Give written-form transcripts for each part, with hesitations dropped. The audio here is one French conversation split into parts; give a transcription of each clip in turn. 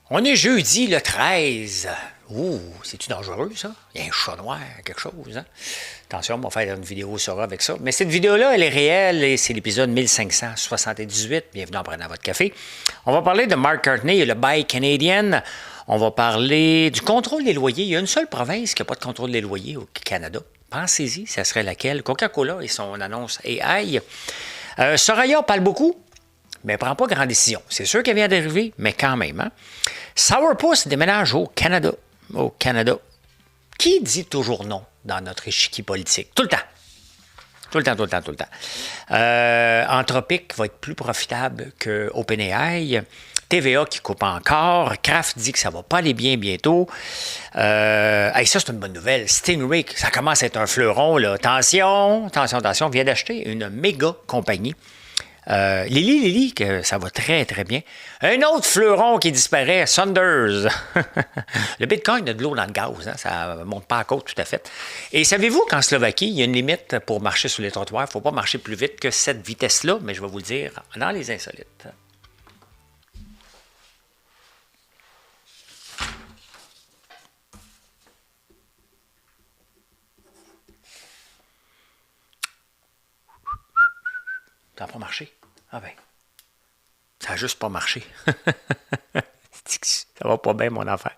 On est jeudi le 13. Ouh, c'est-tu dangereux, ça? Il y a un chat noir, quelque chose, hein? Attention, on va faire une vidéo sur avec ça. Mais cette vidéo-là, elle est réelle et c'est l'épisode 1578. Bienvenue en prenant votre café. On va parler de Mark Cartney et le Buy Canadian. On va parler du contrôle des loyers. Il y a une seule province qui n'a pas de contrôle des loyers au Canada. Pensez-y, ça serait laquelle? Coca-Cola et son annonce AI. Soraya parle beaucoup, mais elle ne prend pas grande décision. C'est sûr qu'elle vient d'arriver, mais quand même. Hein? Sourpuss déménage au Canada. Au Canada. Qui dit toujours non dans notre échiquier politique? Tout le temps. Tout le temps, tout le temps, tout le temps. Anthropic va être plus profitable que OpenAI. TVA qui coupe encore. Kraft dit que ça va pas aller bien bientôt. Ça, c'est une bonne nouvelle. Stingray, ça commence à être un fleuron. Là. Attention, attention, attention. Vient d'acheter une méga compagnie. Lily, que ça va très, très bien. Un autre fleuron qui disparaît, Saunders. Le Bitcoin a de l'eau dans le gaz, hein, ça ne monte pas à côte tout à fait. Et savez-vous qu'en Slovaquie, il y a une limite pour marcher sur les trottoirs. Il ne faut pas marcher plus vite que cette vitesse-là, mais je vais vous le dire dans les insolites. Ça n'a pas marché? Ah ben, ça n'a juste pas marché. Ça va pas bien, mon affaire.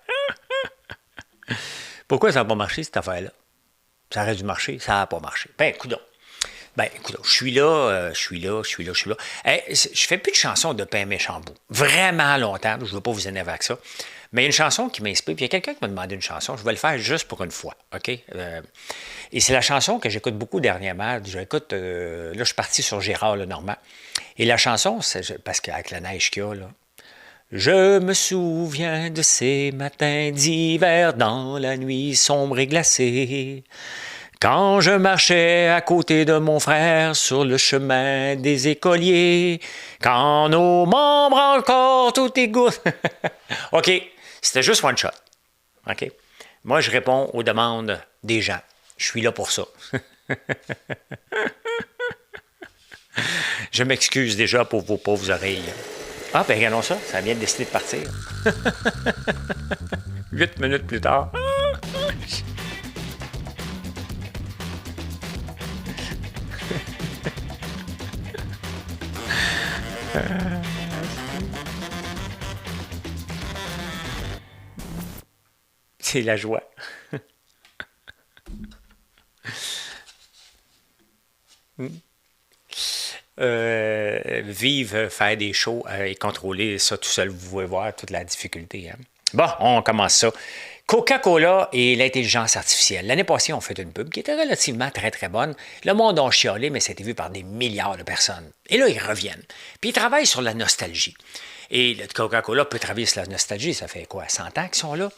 Pourquoi ça n'a pas marché, cette affaire-là? Ça aurait dû marcher, ça n'a pas marché. Ben, écoute, je suis là, je suis là. Hey, je fais plus de chansons de Pain Méchambeau. Vraiment longtemps, je ne veux pas vous énerver avec ça. Mais il y a une chanson qui m'inspire, puis il y a quelqu'un qui m'a demandé une chanson, je vais le faire juste pour une fois, OK? Et c'est la chanson que j'écoute beaucoup dernièrement. J'écoute, là, je suis parti sur Gérard Lenormand. Et la chanson, c'est parce qu'avec la neige qu'il y a, là, je me souviens de ces matins d'hiver dans la nuit sombre et glacée, quand je marchais à côté de mon frère sur le chemin des écoliers, quand nos membres encore tout égouttent. OK, c'était juste one shot. OK? Moi, je réponds aux demandes des gens. Je suis là pour ça. Je m'excuse déjà pour vos pauvres oreilles. Ah, ben regardons ça, ça vient de décider de partir. 8 minutes plus tard. C'est la joie. Vivre, faire des shows et contrôler ça tout seul, vous pouvez voir toute la difficulté. Hein? Bon, on commence ça. Coca-Cola et l'intelligence artificielle. L'année passée, on fait une pub qui était relativement très, très bonne. Le monde a chialé, mais c'était vu par des milliards de personnes. Et là, ils reviennent. Puis ils travaillent sur la nostalgie. Et le Coca-Cola peut travailler sur la nostalgie. Ça fait quoi, 100 ans qu'ils sont là?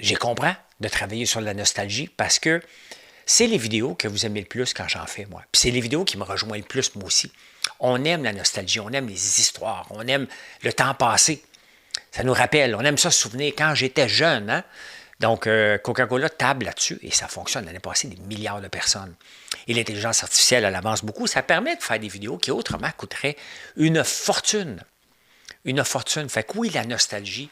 J'ai compris de travailler sur la nostalgie parce que c'est les vidéos que vous aimez le plus quand j'en fais, moi. Puis c'est les vidéos qui me rejoignent le plus, moi aussi. On aime la nostalgie, on aime les histoires, on aime le temps passé. Ça nous rappelle, on aime ça se souvenir quand j'étais jeune. Hein? Donc, Coca-Cola table là-dessus et ça fonctionne. L'année passée, des milliards de personnes. Et l'intelligence artificielle, elle avance beaucoup. Ça permet de faire des vidéos qui autrement coûteraient une fortune. Une fortune. Fait que oui, la nostalgie,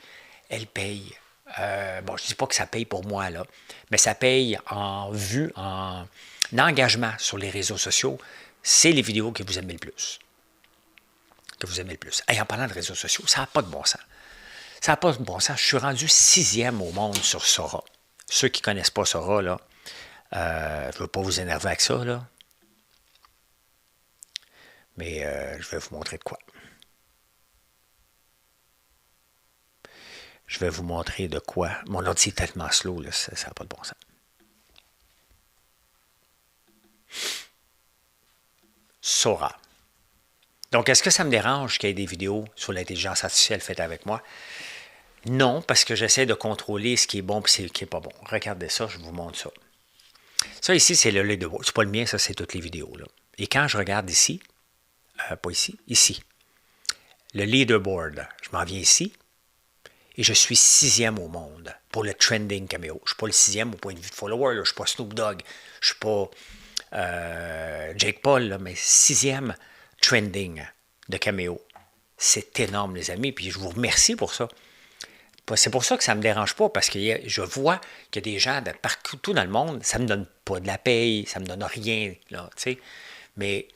elle paye. Je ne dis pas que ça paye pour moi, là, mais ça paye en vue, en engagement sur les réseaux sociaux. C'est les vidéos que vous aimez le plus. Que vous aimez le plus. Et en parlant de réseaux sociaux, ça n'a pas de bon sens. Ça n'a pas de bon sens. Je suis rendu 6e au monde sur Sora. Ceux qui ne connaissent pas Sora, là, je ne veux pas vous énerver avec ça, là. Mais je vais vous montrer de quoi. Je vais vous montrer de quoi. Mon ordi est tellement slow, là, ça n'a pas de bon sens. Sora. Donc, est-ce que ça me dérange qu'il y ait des vidéos sur l'intelligence artificielle faites avec moi? Non, parce que j'essaie de contrôler ce qui est bon et ce qui n'est pas bon. Regardez ça, je vous montre ça. Ça ici, c'est le leaderboard. C'est pas le mien, ça, c'est toutes les vidéos. Là. Et quand je regarde ici, pas ici, ici, le leaderboard, je m'en viens ici, et je suis 6e au monde pour le trending Cameo. Je ne suis pas le 6e au point de vue de follower, là. Je ne suis pas Snoop Dogg, je ne suis pas Jake Paul, là, mais 6e trending de Cameo. C'est énorme, les amis, puis je vous remercie pour ça. C'est pour ça que ça ne me dérange pas, parce que je vois qu'il y a des gens de partout dans le monde, ça ne me donne pas de la paye, ça ne me donne rien, là, tu sais. Mais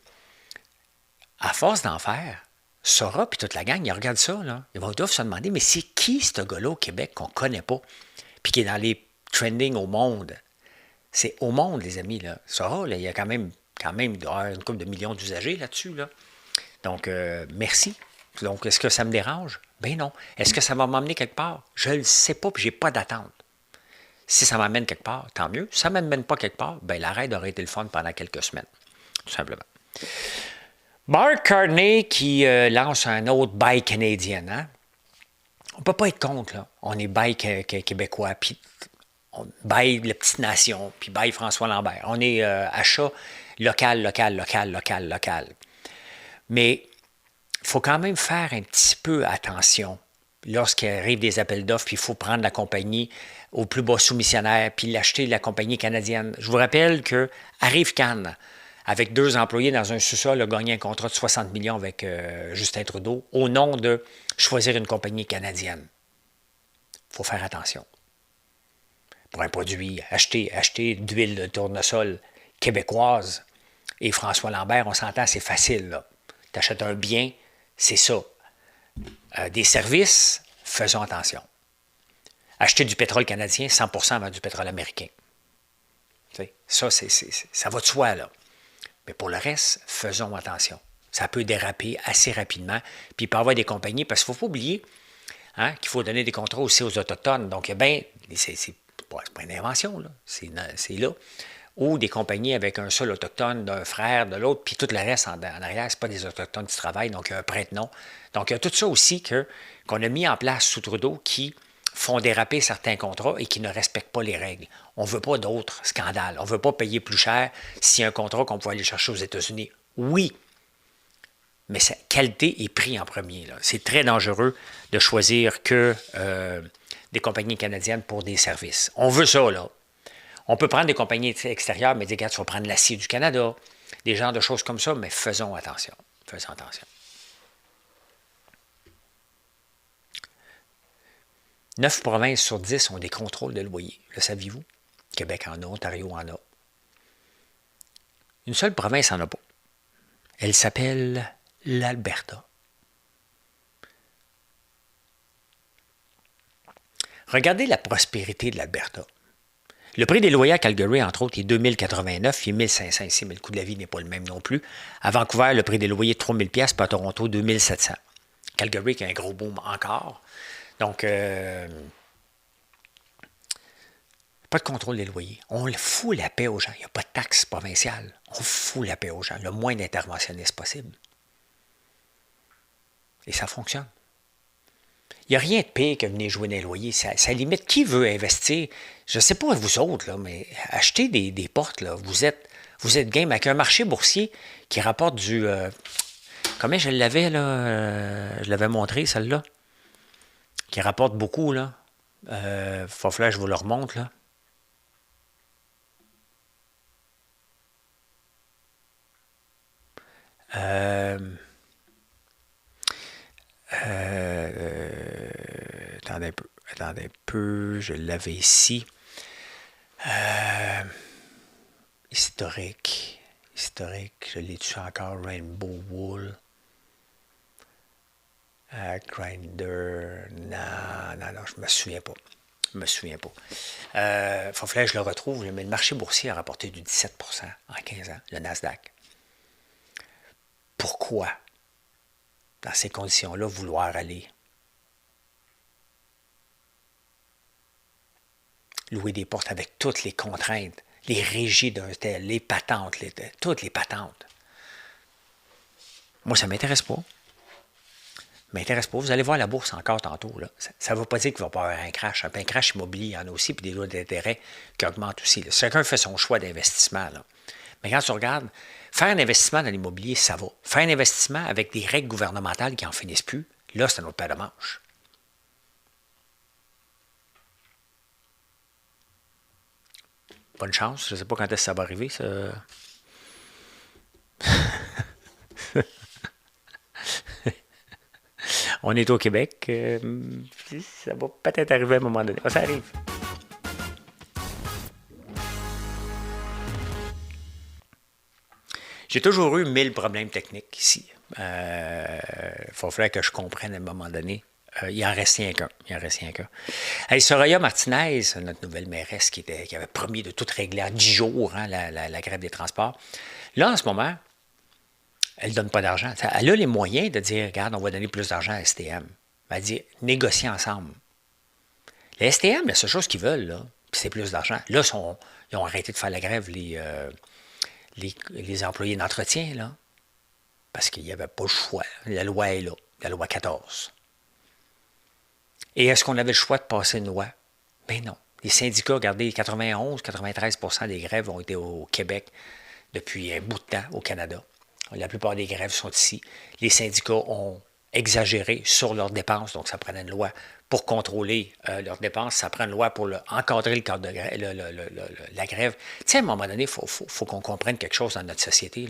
à force d'en faire, Sora puis toute la gang, ils regardent ça, là. Ils doivent se demander, mais c'est qui ce gars-là au Québec qu'on ne connaît pas, puis qui est dans les trending au monde? C'est au monde, les amis, là. Sora, là, il y a quand même il doit y avoir une couple de millions d'usagers là-dessus, là. Donc, merci. Donc, est-ce que ça me dérange? Ben non. Est-ce que ça va m'emmener quelque part? Je ne le sais pas, puis je n'ai pas d'attente. Si ça m'amène quelque part, tant mieux. Si ça ne m'amène pas quelque part, ben l'arrêt aurait été le fun pendant quelques semaines. Tout simplement. Mark Carney qui lance un autre bail canadien. Hein? On ne peut pas être contre, là. On est bail québécois, puis on bail la petite nation, puis bail François Lambert. On est achat local. Mais il faut quand même faire un petit peu attention lorsqu'il arrive des appels d'offres, puis il faut prendre la compagnie au plus bas soumissionnaire, puis l'acheter de la compagnie canadienne. Je vous rappelle que Arrive Cannes, avec 2 employés dans un sous-sol, a gagné un contrat de 60 millions avec Justin Trudeau au nom de choisir une compagnie canadienne. Il faut faire attention. Pour un produit, acheter d'huile de tournesol québécoise et François Lambert, on s'entend, c'est facile. Tu achètes un bien, c'est ça. Des services, faisons attention. Acheter du pétrole canadien, 100% avant du pétrole américain. Ça, ça va de soi, là. Mais pour le reste, faisons attention. Ça peut déraper assez rapidement. Puis il peut y avoir des compagnies, parce qu'il ne faut pas oublier qu'il faut donner des contrats aussi aux Autochtones. Donc, c'est pas une invention, là. C'est là. Ou des compagnies avec un seul autochtone, d'un frère, de l'autre, puis tout le reste en arrière, ce pas des Autochtones qui travaillent, donc il y a un prête-nom. Donc, il y a tout ça aussi qu'on a mis en place sous Trudeau qui font déraper certains contrats et qui ne respectent pas les règles. On ne veut pas d'autres scandales. On ne veut pas payer plus cher s'il y a un contrat qu'on peut aller chercher aux États-Unis. Oui, mais qualité et prix en premier. C'est très dangereux de choisir que des compagnies canadiennes pour des services. On veut ça, là. On peut prendre des compagnies extérieures, mais des gars, il faut prendre l'acier du Canada, des genres de choses comme ça, mais faisons attention. Faisons attention. 9 provinces sur 10 ont des contrôles de loyer. Le saviez-vous? Québec en a, Ontario en a. Une seule province n'en a pas. Elle s'appelle l'Alberta. Regardez la prospérité de l'Alberta. Le prix des loyers à Calgary, entre autres, est 2089, il est 1500 ici, mais le coût de la vie n'est pas le même non plus. À Vancouver, le prix des loyers est 3000$, puis à Toronto, 2700. Calgary qui a un gros boom encore. Donc, pas de contrôle des loyers. On fout la paix aux gens. Il n'y a pas de taxe provinciale. On fout la paix aux gens. Le moins d'interventionnistes possible. Et ça fonctionne. Il n'y a rien de pire que venir jouer dans les loyers. Ça limite qui veut investir. Je ne sais pas vous autres, là, mais achetez des portes. Là. Vous êtes game avec un marché boursier qui rapporte du... comment je l'avais, là? Je l'avais montré, celle-là. Qui rapporte beaucoup, là. Faut que je vous le remonte, là. Attendez un peu, je l'avais ici. Historique, je l'ai dessus encore, Rainbow Wool. Grindr, non, je me souviens pas. Faut que je le retrouve, mais le marché boursier a rapporté du 17% en 15 ans, le Nasdaq. Pourquoi, dans ces conditions-là, vouloir aller louer des portes avec toutes les contraintes, les régies d'un tel, les patentes, toutes les patentes? Moi, ça ne m'intéresse pas. Vous allez voir la bourse encore tantôt. Là. Ça ne veut pas dire qu'il va pas y avoir un crash. Un crash immobilier, il y en a aussi, puis des lois d'intérêt qui augmentent aussi. Là. Chacun fait son choix d'investissement. Là. Mais quand tu regardes, faire un investissement dans l'immobilier, ça va. Faire un investissement avec des règles gouvernementales qui n'en finissent plus, là, c'est un autre paire de manches. Bonne chance. Je ne sais pas quand est-ce que ça va arriver, ça. On est au Québec. Ça va peut-être arriver à un moment donné. Ça arrive. J'ai toujours eu 1000 problèmes techniques ici. Il faudrait que je comprenne à un moment donné. Il en reste rien qu'un. Il en reste rien qu'un. Hey, Soraya Martinez, notre nouvelle mairesse qui avait promis de tout régler en 10 jours, hein, la grève des transports. Là, en ce moment, elle ne donne pas d'argent. Elle a les moyens de dire, regarde, on va donner plus d'argent à STM. Elle dit, négocier ensemble. Les STM, la seule chose qu'ils veulent, là, c'est plus d'argent. Là, ils ont arrêté de faire la grève, les employés d'entretien, là, parce qu'il n'y avait pas le choix. La loi est là, la loi 14. Et est-ce qu'on avait le choix de passer une loi? Ben non. Les syndicats, regardez, 91-93% des grèves ont été au Québec depuis un bout de temps au Canada. La plupart des grèves sont ici. Les syndicats ont exagéré sur leurs dépenses, donc ça prenait une loi pour contrôler leurs dépenses, ça prend une loi pour encadrer le cadre de la grève. Tu sais, à un moment donné, il faut qu'on comprenne quelque chose dans notre société.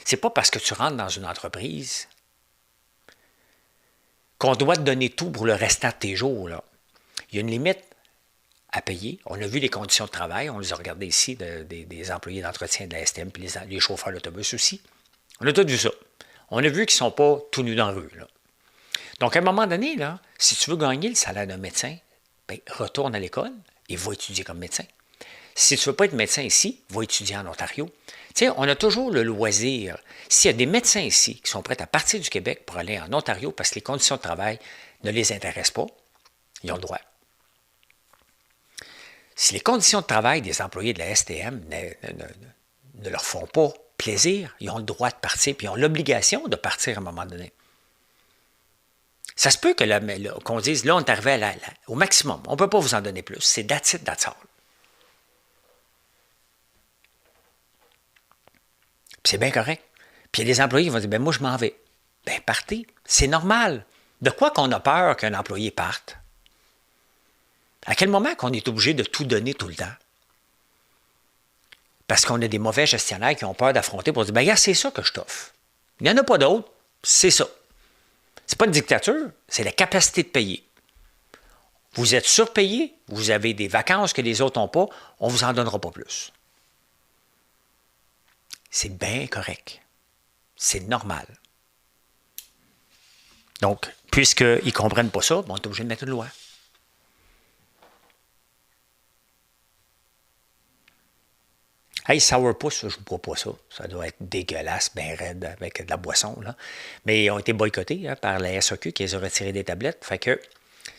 Ce n'est pas parce que tu rentres dans une entreprise qu'on doit te donner tout pour le restant de tes jours. Là. Il y a une limite à payer. On a vu les conditions de travail, on les a regardées ici, des employés d'entretien de la STM, puis les chauffeurs d'autobus aussi. On a tout vu ça. On a vu qu'ils ne sont pas tout nus dans la rue. Là. Donc, à un moment donné, là, si tu veux gagner le salaire d'un médecin, bien, retourne à l'école et va étudier comme médecin. Si tu ne veux pas être médecin ici, va étudier en Ontario. Tu sais, on a toujours le loisir. S'il y a des médecins ici qui sont prêts à partir du Québec pour aller en Ontario parce que les conditions de travail ne les intéressent pas, ils ont le droit. Si les conditions de travail des employés de la STM ne leur font pas plaisir, ils ont le droit de partir, puis ils ont l'obligation de partir à un moment donné. Ça se peut qu'on dise, là, on est arrivé au maximum. On ne peut pas vous en donner plus. C'est that's it, that's all. Puis c'est bien correct. Puis il y a des employés qui vont dire, ben moi, je m'en vais. Ben partez. C'est normal. De quoi qu'on a peur qu'un employé parte? À quel moment qu'on est obligé de tout donner tout le temps? Parce qu'on a des mauvais gestionnaires qui ont peur d'affronter pour dire, ben regarde, c'est ça que je t'offre. Il n'y en a pas d'autres, c'est ça. C'est pas une dictature, c'est la capacité de payer. Vous êtes surpayé, vous avez des vacances que les autres n'ont pas, on ne vous en donnera pas plus. C'est bien correct. C'est normal. Donc, puisqu'ils ne comprennent pas ça, on est obligé de mettre une loi. Hey, sourpuss, je ne bois pas ça. Ça doit être dégueulasse, bien raide, avec de la boisson. Là. Mais ils ont été boycottés par la SAQ qui les a retirés des tablettes. Fait que, tu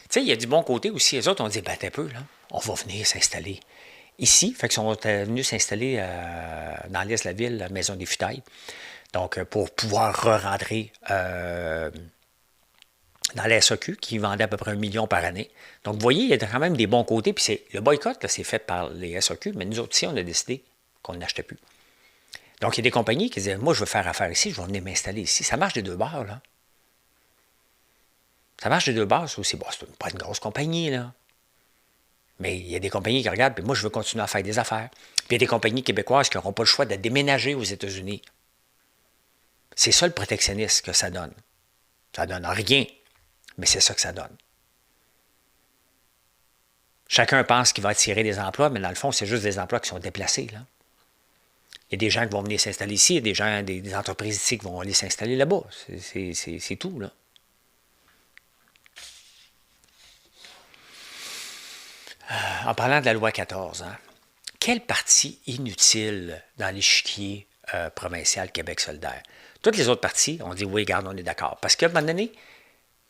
sais, il y a du bon côté aussi. Les autres ont dit, ben, t'es peu, là, on va venir s'installer ici. Fait qu'ils sont venus s'installer dans l'est de la ville, la Maison des Futailles. Donc, pour pouvoir re-rentrer dans la SAQ, qui vendait à peu près 1 million par année. Donc, vous voyez, il y a quand même des bons côtés. Puis le boycott, là, c'est fait par les SAQ, mais nous autres, ici, on a décidé qu'on n'achetait plus. Donc, il y a des compagnies qui disaient, moi, je veux faire affaire ici, je vais venir m'installer ici. Ça marche des deux bords, là. Ça marche des deux bords, ça aussi. Bon, c'est pas une grosse compagnie, là. Mais il y a des compagnies qui regardent, puis moi, je veux continuer à faire des affaires. Puis il y a des compagnies québécoises qui n'auront pas le choix de déménager aux États-Unis. C'est ça le protectionnisme que ça donne. Ça donne rien, mais c'est ça que ça donne. Chacun pense qu'il va attirer des emplois, mais dans le fond, c'est juste des emplois qui sont déplacés, là. Il y a des gens qui vont venir s'installer ici, il y a des gens, des entreprises ici qui vont aller s'installer là-bas. C'est tout, là. En parlant de la loi 14, hein, quelle partie inutile dans l'échiquier provincial Québec solidaire? Toutes les autres parties ont dit, oui, regarde, on est d'accord. Parce qu'à un moment donné,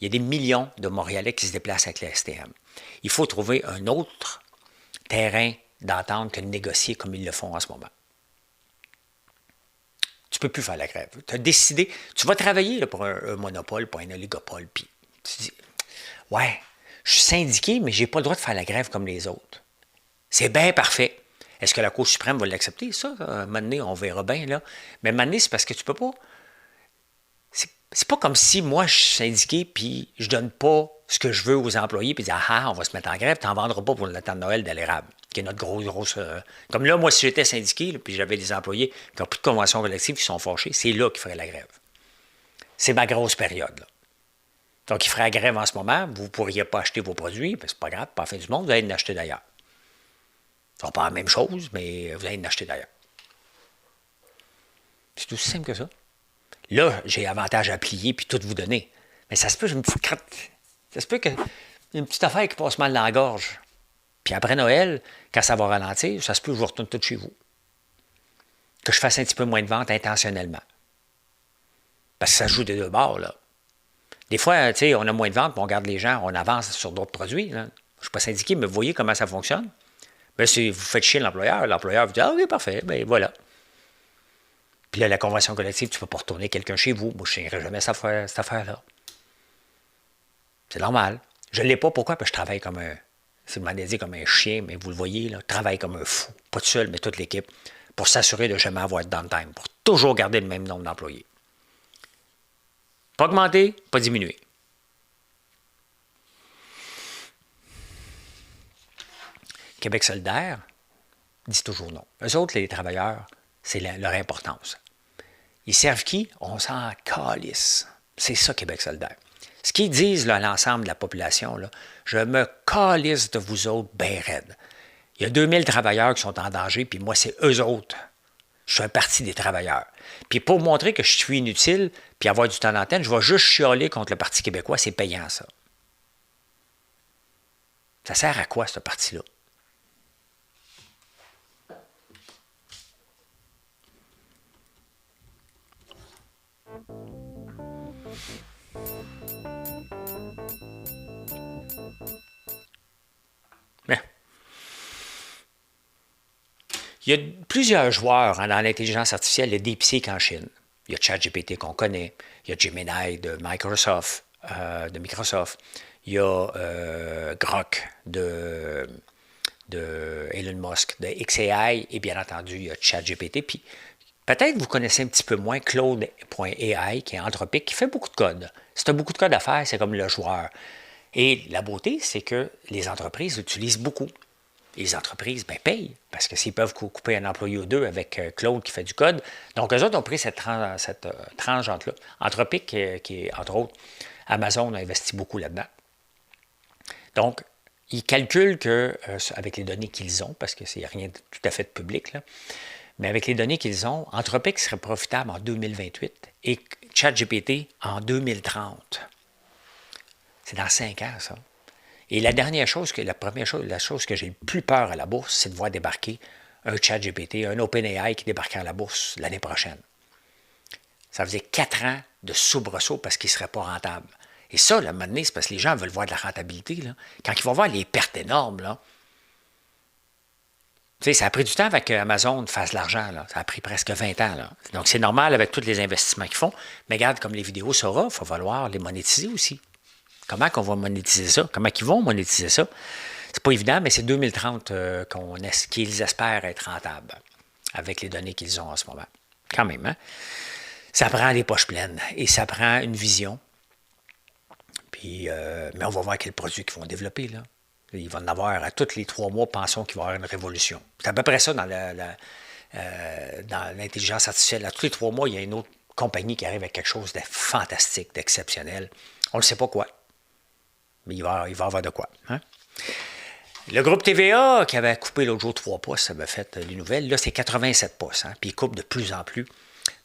il y a des millions de Montréalais qui se déplacent avec la STM. Il faut trouver un autre terrain d'entente que de négocier comme ils le font en ce moment. Tu ne peux plus faire la grève. Tu as décidé, tu vas travailler là, pour un monopole, pour un oligopole, puis tu dis, ouais, je suis syndiqué, mais je n'ai pas le droit de faire la grève comme les autres. C'est bien parfait. Est-ce que la Cour suprême va l'accepter? Ça, à un moment donné, on verra bien, là. Mais à un moment donné, c'est parce que tu ne peux pas. C'est pas comme si moi, je suis syndiqué, puis je donne pas ce que je veux aux employés, puis dire, ah, on va se mettre en grève, tu n'en vendras pas pour le temps de Noël de l'érable, qui est notre grosse... Comme là, moi, si j'étais syndiqué, là, puis j'avais des employés qui n'ont plus de convention collective, qui sont fâchés, c'est là qu'il ferait la grève. C'est ma grosse période, là. Donc, il ferait grève en ce moment, vous ne pourriez pas acheter vos produits, c'est pas grave, pas la fin du monde, vous allez en acheter d'ailleurs. Ce ne sera pas la même chose, mais vous allez en acheter d'ailleurs. C'est aussi simple que ça. Là, j'ai avantage à plier puis tout vous donner. Mais ça se peut, j'ai une petite crotte. Ça se peut que une petite affaire qui passe mal dans la gorge. Puis après Noël, quand ça va ralentir, ça se peut que je vous retourne tout chez vous. Que je fasse un petit peu moins de vente intentionnellement. Parce que ça joue des deux bords, là. Des fois, tu sais, on a moins de ventes, mais on garde les gens, on avance sur d'autres produits. Là. Je ne suis pas syndiqué, mais vous voyez comment ça fonctionne? Bien, si vous faites chier l'employeur vous dit « Ah oui, parfait, bien voilà. » Puis là, la convention collective, tu ne peux pas retourner quelqu'un chez vous. Moi, je ne signerai jamais cette affaire-là. C'est normal. Je ne l'ai pas. Pourquoi? Parce que je travaille comme un... C'est demandé dire comme un chien, mais vous le voyez, là, je travaille comme un fou. Pas tout seul, mais toute l'équipe. Pour s'assurer de jamais avoir de downtime. Pour toujours garder le même nombre d'employés. Pas augmenter, pas diminuer. Québec solidaire dit toujours non. Eux autres, les travailleurs, c'est leur importance. Ils servent qui? On s'en calisse. C'est ça, Québec solidaire. Ce qu'ils disent là, à l'ensemble de la population, là, je me calisse de vous autres bien raides. Il y a 2000 travailleurs qui sont en danger, puis moi, c'est eux autres. Je suis un parti des travailleurs. Puis pour montrer que je suis inutile, puis avoir du temps d'antenne, je vais juste chialer contre le Parti québécois. C'est payant, ça. Ça sert à quoi, ce parti-là? Bien. Il y a plusieurs joueurs dans l'intelligence artificielle, il y a DeepSeek en Chine. Il y a ChatGPT qu'on connaît. Il y a Gemini de Microsoft. Il y a Grok de Elon Musk, de XAI. Et bien entendu, il y a ChatGPT. Puis peut-être vous connaissez un petit peu moins Claude.ai, qui est Anthropic, qui fait beaucoup de code. Si tu as beaucoup de code à faire, c'est comme le joueur. Et la beauté, c'est que les entreprises l'utilisent beaucoup. Les entreprises payent, parce que s'ils peuvent couper un employé ou deux avec Claude qui fait du code. Donc, eux autres ont pris cette tranche entre là. Anthropic, qui est, entre autres, Amazon a investi beaucoup là-dedans. Donc, ils calculent que, avec les données qu'ils ont, parce que c'est rien de tout à fait de public, là, mais avec les données qu'ils ont, Anthropic serait profitable en 2028 et ChatGPT en 2030. C'est dans 5 ans, ça. Et la chose que j'ai le plus peur à la bourse, c'est de voir débarquer un ChatGPT, un OpenAI qui débarquera à la bourse l'année prochaine. Ça faisait 4 ans de soubresaut parce qu'il ne serait pas rentable. Et ça, là, à un moment donné, c'est parce que les gens veulent voir de la rentabilité. Là. Quand ils vont voir les pertes énormes, là, tu sais, ça a pris du temps avec Amazon fasse de l'argent. Là. Ça a pris presque 20 ans. Là. Donc, c'est normal avec tous les investissements qu'ils font. Mais regarde, comme les vidéos Sora, il va falloir les monétiser aussi. Comment qu'on va monétiser ça? Comment ils vont monétiser ça? C'est pas évident, mais c'est 2030 qu'ils espèrent être rentables avec les données qu'ils ont en ce moment. Quand même, hein? Ça prend des poches pleines et ça prend une vision. Puis, mais on va voir quels produits qu'ils vont développer, là. Il va en avoir à tous les 3 mois, pensons qu'il va y avoir une révolution. C'est à peu près ça dans l'intelligence artificielle. À tous les 3 mois, il y a une autre compagnie qui arrive avec quelque chose de fantastique, d'exceptionnel. On ne sait pas quoi. Mais il va y avoir de quoi. Hein? Le groupe TVA, qui avait coupé l'autre jour 3 pouces, ça m'a fait les nouvelles, là, c'est 87 pouces. Hein? Puis il coupe de plus en plus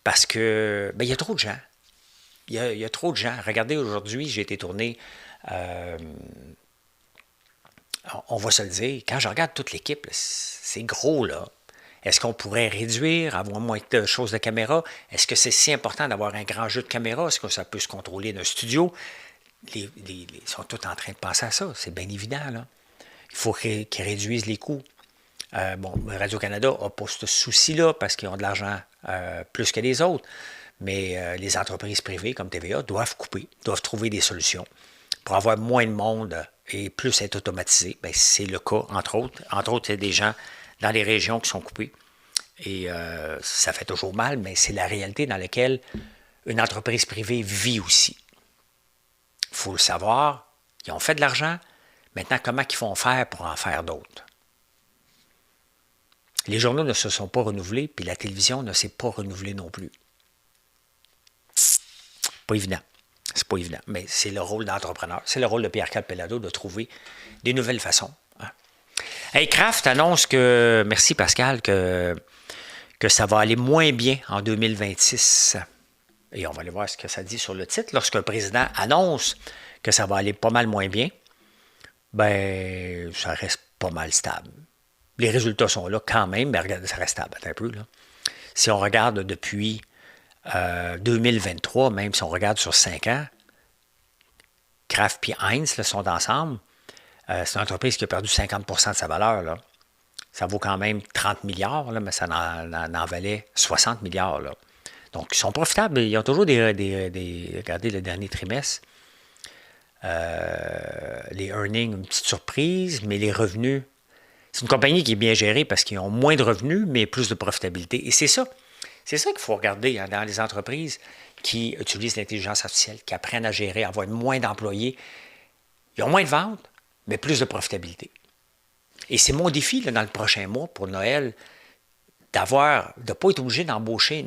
parce que il y a trop de gens. Il y a trop de gens. Regardez, aujourd'hui, j'ai été tourné, on va se le dire, quand je regarde toute l'équipe, c'est gros, là. Est-ce qu'on pourrait réduire, avoir moins de choses de caméra? Est-ce que c'est si important d'avoir un grand jeu de caméra? Est-ce que ça peut se contrôler d'un studio? Ils sont tous en train de penser à ça. C'est bien évident, là. Il faut qu'ils réduisent les coûts. Radio-Canada n'a pas ce souci-là parce qu'ils ont de l'argent plus que les autres. Mais les entreprises privées comme TVA doivent couper, doivent trouver des solutions pour avoir moins de monde et plus être automatisé. Bien, c'est le cas, entre autres. Entre autres, il y a des gens dans les régions qui sont coupés. Et ça fait toujours mal, mais c'est la réalité dans laquelle une entreprise privée vit aussi. Il faut le savoir. Ils ont fait de l'argent. Maintenant, comment ils vont faire pour en faire d'autres? Les journaux ne se sont pas renouvelés, puis la télévision ne s'est pas renouvelée non plus. Pas évident. C'est pas évident, mais c'est le rôle d'entrepreneur. C'est le rôle de Pierre-Carl Péladeau de trouver des nouvelles façons. Hein. Hey, Kraft annonce que, merci Pascal, que ça va aller moins bien en 2026. Et on va aller voir ce que ça dit sur le titre. Lorsqu'un président annonce que ça va aller pas mal moins bien, ben, ça reste pas mal stable. Les résultats sont là quand même, mais regardez, ça reste stable un peu. Là. Si on regarde depuis 2023, même si on regarde sur 5 ans, Kraft et Heinz là, sont ensemble. C'est une entreprise qui a perdu 50 de sa valeur. Là. Ça vaut quand même 30 milliards, là, mais ça en valait 60 milliards. Là. Donc, ils sont profitables. Ils ont toujours regardez le dernier trimestre. Les earnings, une petite surprise, mais les revenus, c'est une compagnie qui est bien gérée parce qu'ils ont moins de revenus, mais plus de profitabilité. Et c'est ça. C'est ça qu'il faut regarder hein, dans les entreprises qui utilisent l'intelligence artificielle, qui apprennent à gérer, à avoir moins d'employés. Ils ont moins de ventes, mais plus de profitabilité. Et c'est mon défi là, dans le prochain mois pour Noël, de ne pas être obligé d'embaucher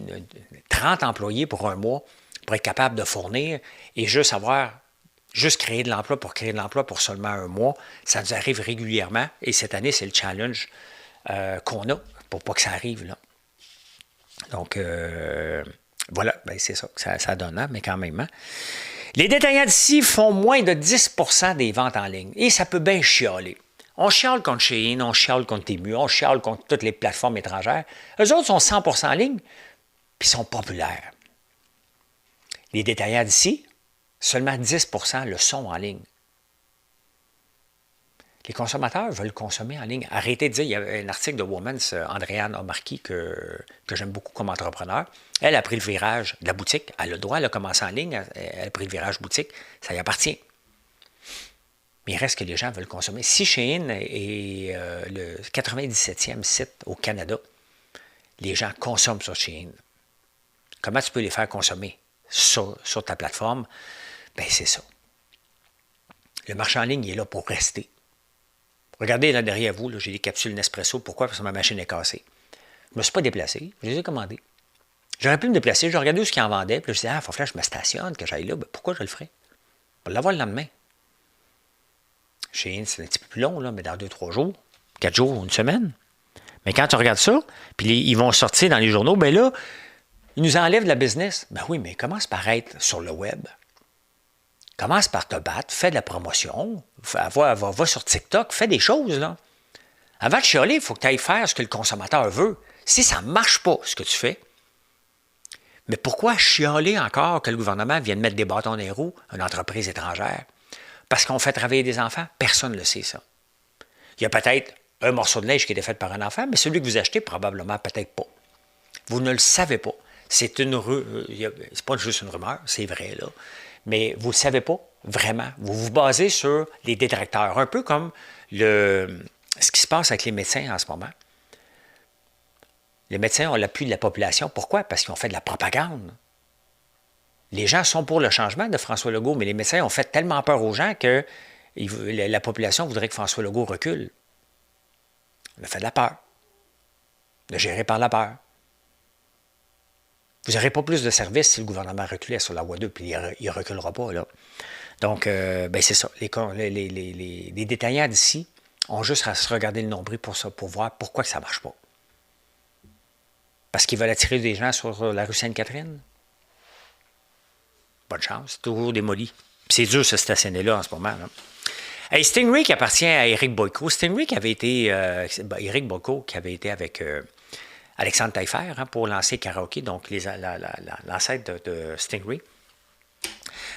30 employés pour un mois pour être capable de fournir et juste créer de l'emploi pour créer de l'emploi pour seulement un mois. Ça nous arrive régulièrement et cette année, c'est le challenge qu'on a pour pas que ça arrive. Là. Donc, voilà, ben, c'est ça que ça donne, hein, mais quand même. Hein. Les détaillants d'ici font moins de 10 des ventes en ligne et ça peut bien chialer. On chiale contre Shein, on chiale contre Temu, on chiale contre toutes les plateformes étrangères. Eux autres sont 100 en ligne, puis sont populaires. Les détaillants d'ici, seulement 10 le sont en ligne. Les consommateurs veulent consommer en ligne. Arrêtez de dire, il y a un article de Woman's, Andréane Omarki, que j'aime beaucoup comme entrepreneur. Elle a pris le virage de la boutique. Elle a le droit, elle a commencé en ligne, elle a pris le virage boutique. Ça y appartient. Mais il reste que les gens veulent consommer. Si Shein est le 97e site au Canada, les gens consomment sur Shein. Comment tu peux les faire consommer sur ta plateforme? Bien, c'est ça. Le marché en ligne, il est là pour rester. Regardez là derrière vous, là, j'ai des capsules Nespresso. Pourquoi? Parce que ma machine est cassée. Je ne me suis pas déplacé, je les ai commandées. J'aurais pu me déplacer, je regardais où ce qu'ils en vendaient, puis là, je disais, il faut que je me stationne, que j'aille là. Ben, pourquoi je le ferais? On va l'avoir le lendemain. Shein, c'est un petit peu plus long, là, mais dans 2-3 jours, 4 jours, une semaine. Mais quand tu regardes ça, puis ils vont sortir dans les journaux, bien là, ils nous enlèvent de la business. Ben oui, mais commence par être sur le web. Commence par te battre, fais de la promotion, va sur TikTok, fais des choses, là. Avant de chialer, il faut que tu ailles faire ce que le consommateur veut. Si ça ne marche pas, ce que tu fais, mais pourquoi chialer encore que le gouvernement vienne mettre des bâtons dans les roues à une entreprise étrangère? Parce qu'on fait travailler des enfants? Personne ne le sait, ça. Il y a peut-être un morceau de neige qui a été fait par un enfant, mais celui que vous achetez, probablement, peut-être pas. Vous ne le savez pas. C'est pas juste une rumeur, c'est vrai, là. Mais vous ne le savez pas, vraiment. Vous vous basez sur les détracteurs. Un peu comme ce qui se passe avec les médecins en ce moment. Les médecins ont l'appui de la population. Pourquoi? Parce qu'ils ont fait de la propagande. Les gens sont pour le changement de François Legault, mais les médecins ont fait tellement peur aux gens que la population voudrait que François Legault recule. On a fait de la peur. De gérer par la peur. Vous n'aurez pas plus de services si le gouvernement reculait sur la voie 2, puis il ne reculera pas, là. Donc, ben c'est ça. Les détaillants d'ici ont juste à se regarder le nombril pour ça, pour voir pourquoi que ça ne marche pas. Parce qu'ils veulent attirer des gens sur la rue Sainte-Catherine? Bonne chance, c'est toujours démoli. Puis c'est dur, ce stationner-là, en ce moment. Là. Hey, Stingray qui appartient à Éric Boyko. Stingray qui avait été... Éric Boyko qui avait été avec Alexandre Taillefer hein, pour lancer Karaoke, donc l'ancêtre de Stingray.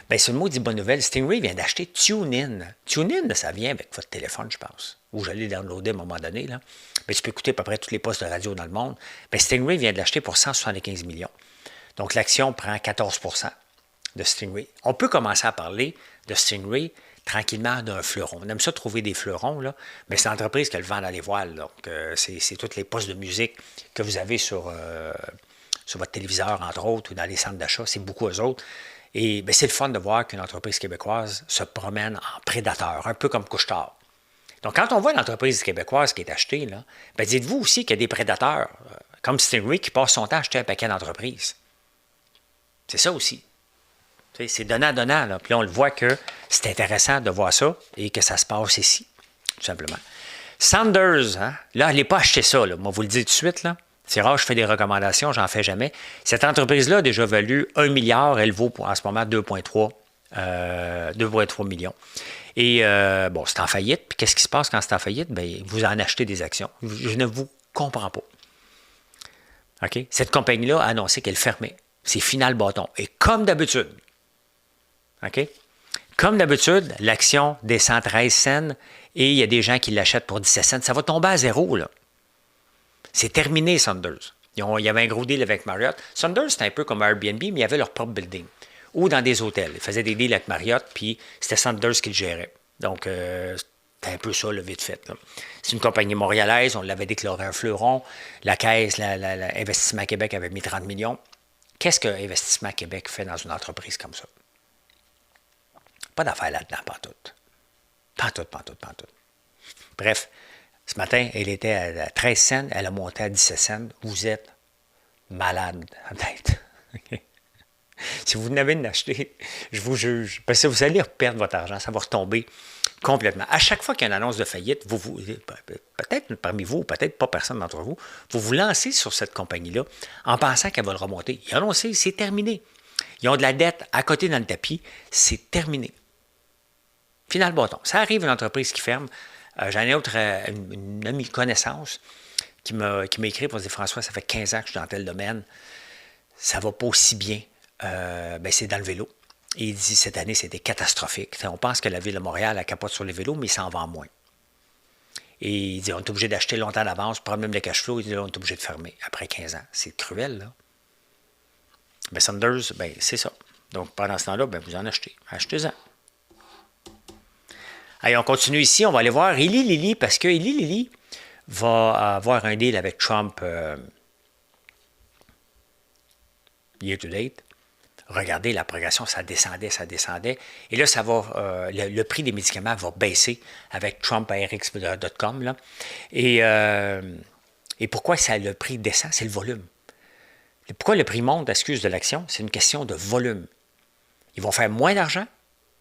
Bien, c'est le mot dit bonne nouvelle. Stingray vient d'acheter TuneIn. TuneIn, ça vient avec votre téléphone, je pense. Ou j'allais downloader à un moment donné. Là. Mais tu peux écouter à peu près tous les postes de radio dans le monde. Bien, Stingray vient de l'acheter pour 175 millions. Donc, l'action prend 14 de Stingray. On peut commencer à parler de Stingray tranquillement d'un fleuron. On aime ça trouver des fleurons, là, mais c'est l'entreprise qui a le vent dans les voiles. Donc, c'est tous les postes de musique que vous avez sur votre téléviseur, entre autres, ou dans les centres d'achat. C'est beaucoup eux autres. Et bien, c'est le fun de voir qu'une entreprise québécoise se promène en prédateur, un peu comme Couche-Tard. Donc, quand on voit l'entreprise québécoise qui est achetée, là, bien, dites-vous aussi qu'il y a des prédateurs, comme Stingray, qui passe son temps à acheter un paquet d'entreprises. C'est ça aussi. C'est donnant-donnant. Là. Puis là, on le voit que c'est intéressant de voir ça et que ça se passe ici, tout simplement. Sanders, hein? Là, allez pas acheter ça. Là. Moi, vous le dis tout de suite. Là. C'est rare, je fais des recommandations, j'en fais jamais. Cette entreprise-là a déjà valu 1 milliard. Elle vaut en ce moment 2,3 millions. Et bon, c'est en faillite. Puis qu'est-ce qui se passe quand c'est en faillite? Bien, vous en achetez des actions. Je ne vous comprends pas. OK? Cette compagnie-là a annoncé qu'elle fermait. C'est final bâton. Et comme d'habitude, OK? Comme d'habitude, l'action descend 13 cents et il y a des gens qui l'achètent pour 17 cents. Ça va tomber à zéro, là. C'est terminé, Sanders. Il y avait un gros deal avec Marriott. Sanders, c'était un peu comme Airbnb, mais il y avait leur propre building. Ou dans des hôtels. Ils faisaient des deals avec Marriott, puis c'était Sanders qui le gérait. Donc, c'était un peu ça, le vite fait. C'est une compagnie montréalaise. On l'avait déclaré un fleuron. La caisse, Investissement Québec avait mis 30 millions. Qu'est-ce que Investissement Québec fait dans une entreprise comme ça? Pas d'affaires là-dedans, pantoute. Pantoute. Bref, ce matin, elle était à 13 cents, elle a monté à 17 cents. Vous êtes malade en tête. Si vous n'avez d'acheter, je vous juge. Parce que vous allez perdre votre argent, ça va retomber complètement. À chaque fois qu'il y a une annonce de faillite, peut-être parmi vous, peut-être pas personne d'entre vous, vous vous lancez sur cette compagnie-là en pensant qu'elle va le remonter. Ils ont annoncé, c'est terminé. Ils ont de la dette à côté dans le tapis, c'est terminé. Final bâton. Ça arrive une entreprise qui ferme. J'en ai autre, une amie connaissance qui m'a écrit pour dire François, ça fait 15 ans que je suis dans tel domaine. Ça ne va pas aussi bien. C'est dans le vélo. Et il dit cette année, c'était catastrophique. On pense que la ville de Montréal, elle capote sur les vélos, mais il s'en vend moins. Et il dit on est obligé d'acheter longtemps d'avance, problème de cash flow, il dit on est obligé de fermer après 15 ans. C'est cruel, là. Mais Sanders, c'est ça. Donc, pendant ce temps-là, vous en achetez. Achetez-en. Allez, on continue ici. On va aller voir Eli Lilly parce que Eli Lilly va avoir un deal avec Trump year to date. Regardez, la progression, ça descendait. Et là, ça va, le prix des médicaments va baisser avec TrumpARX.com. Là. Et pourquoi le prix descend? C'est le volume. Pourquoi le prix monte, excuse de l'action? C'est une question de volume. Ils vont faire moins d'argent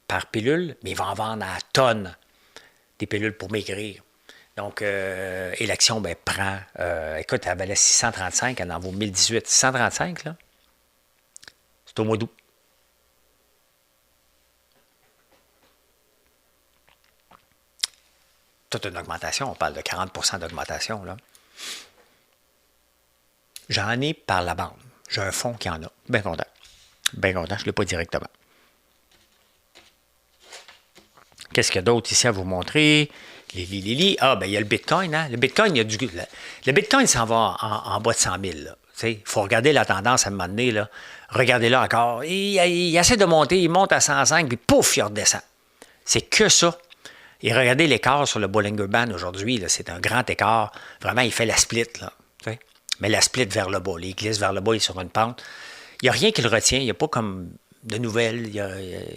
par pilule, mais ils vont en vendre à tonnes des pilules pour maigrir. Donc, et l'action, prend... écoute, elle valait 635, elle en vaut 1018. 635, là, c'est au mois d'août. Toute une augmentation, on parle de 40 d'augmentation, là. J'en ai par la bande. J'ai un fonds qui en a. Bien content. Bien content, je ne l'ai pas directement. Qu'est-ce qu'il y a d'autre ici à vous montrer? Il y a le Bitcoin. Hein? Le Bitcoin, le Bitcoin s'en va en bas de 100 000. Il faut regarder la tendance à un moment donné. Là. Regardez-là encore. Il essaie de monter, il monte à 105, puis pouf, il redescend. C'est que ça. Et regardez l'écart sur le Bollinger Band aujourd'hui. C'est un grand écart. Vraiment, il fait la split. Là, mais la split vers le bas. Il glisse vers le bas, il est sur une pente. Il n'y a rien qui le retient. Il n'y a pas comme de nouvelles.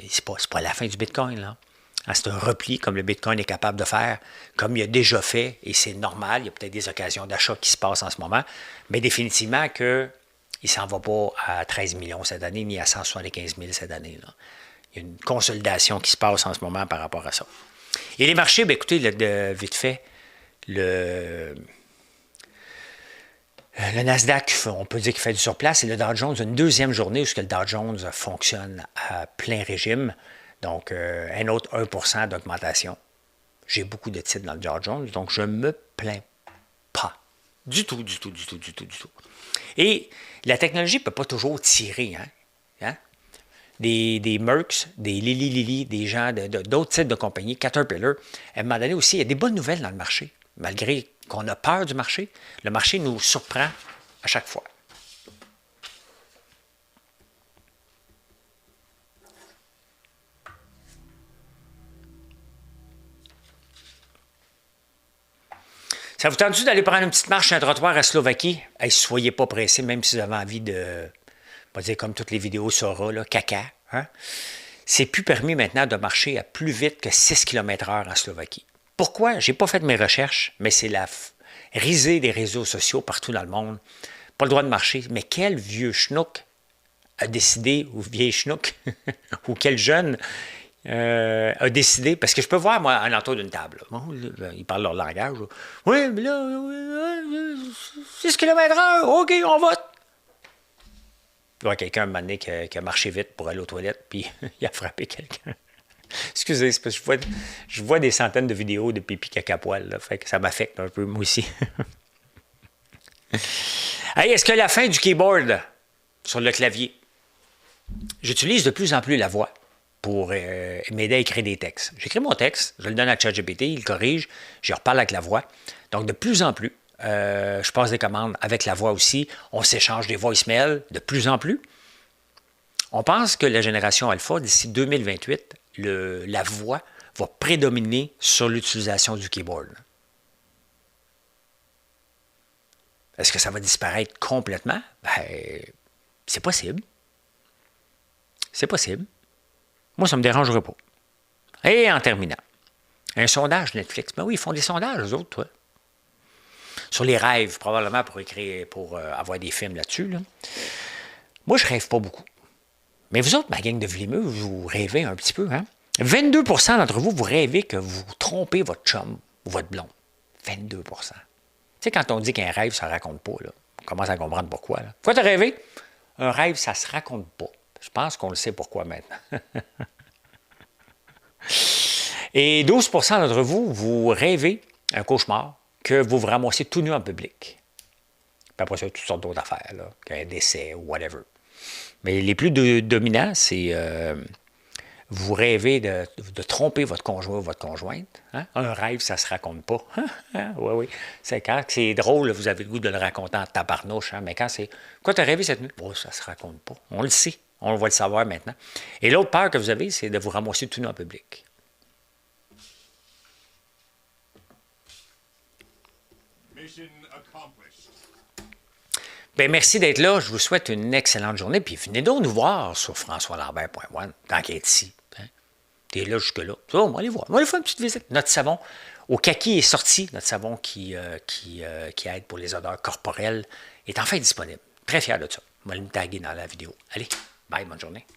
C'est pas la fin du Bitcoin. Là. C'est un repli comme le Bitcoin est capable de faire, comme il a déjà fait, et c'est normal. Il y a peut-être des occasions d'achat qui se passent en ce moment, mais définitivement qu'il ne s'en va pas à 13 millions cette année, ni à 175 000 cette année. Là. Il y a une consolidation qui se passe en ce moment par rapport à ça. Et les marchés, écoutez, vite fait, le Nasdaq, on peut dire qu'il fait du surplace, et le Dow Jones, une deuxième journée où le Dow Jones fonctionne à plein régime. Donc, un autre 1% d'augmentation. J'ai beaucoup de titres dans le Dow Jones, donc je ne me plains pas. Du tout. Et la technologie ne peut pas toujours tirer. Hein? Des Merck, des Lilly, des gens d'autres types de compagnies, Caterpillar. À un moment donné aussi, il y a des bonnes nouvelles dans le marché. Malgré qu'on a peur du marché, le marché nous surprend à chaque fois. Ça vous tente d'aller prendre une petite marche sur un trottoir à Slovaquie? Hey, soyez pas pressés, même si vous avez envie de, on va dire comme toutes les vidéos Sora, là, caca. Hein? C'est plus permis maintenant de marcher à plus vite que 6 km/h en Slovaquie. Pourquoi? Je n'ai pas fait mes recherches, mais c'est la risée des réseaux sociaux partout dans le monde. Pas le droit de marcher. Mais quel vieux schnook a décidé, ou vieille schnook, ou quel jeune a décidé, parce que je peux voir, moi, en entour d'une table, là. Bon, là, ils parlent leur langage. Là. Oui, mais là, 6 km/h, OK, on vote. Il y a quelqu'un, un moment donné, qui a marché vite pour aller aux toilettes, puis il a frappé quelqu'un. Excusez, c'est parce que je vois des centaines de vidéos de pipi caca poil, là, fait que ça m'affecte un peu, moi aussi. Hey, est-ce que la fin du keyboard sur le clavier? J'utilise de plus en plus la voix pour m'aider à écrire des textes. J'écris mon texte, je le donne à ChatGPT, il le corrige, je reparle avec la voix. Donc, de plus en plus, je passe des commandes avec la voix aussi. On s'échange des voicemails de plus en plus. On pense que la génération alpha, d'ici 2028, la voix va prédominer sur l'utilisation du keyboard. Est-ce que ça va disparaître complètement? Ben, c'est possible. C'est possible. Moi, ça ne me dérangerait pas. Et en terminant, un sondage Netflix. Ben oui, ils font des sondages, eux autres, toi. Sur les rêves, probablement pour avoir des films là-dessus. Là. Moi, je ne rêve pas beaucoup. Mais vous autres, ma gang de vlimeux, vous rêvez un petit peu, hein? 22 % d'entre vous, vous rêvez que vous trompez votre chum ou votre blonde. 22 % Tu sais, quand on dit qu'un rêve, ça ne raconte pas, là, on commence à comprendre pourquoi. Là. Pourquoi tu as rêvé? Un rêve, ça ne se raconte pas. Je pense qu'on le sait pourquoi maintenant. Et 12 % d'entre vous, vous rêvez un cauchemar que vous vous ramassez tout nu en public. Puis après ça, toutes sortes d'autres affaires, là, qu'un décès ou whatever. Mais les plus dominants, c'est vous rêvez de tromper votre conjoint ou votre conjointe. Hein? Un rêve, ça ne se raconte pas. Oui, oui. C'est quand c'est drôle, vous avez le goût de le raconter en tabarnouche. Hein? Mais quand c'est... Quoi, tu as rêvé cette nuit? Oh, ça ne se raconte pas. On le sait. On va le savoir maintenant. Et l'autre peur que vous avez, c'est de vous ramasser tout nu en public. Mission accomplished. Bien, merci d'être là. Je vous souhaite une excellente journée. Puis venez donc nous voir sur françoislambert.one, tant qu'il est ici. Hein? T'es là jusque-là. Oh, on va aller voir. On va aller faire une petite visite. Notre savon au kaki est sorti. Notre savon qui aide pour les odeurs corporelles est enfin disponible. Très fier de ça. On va le taguer dans la vidéo. Allez, bye, bonne journée.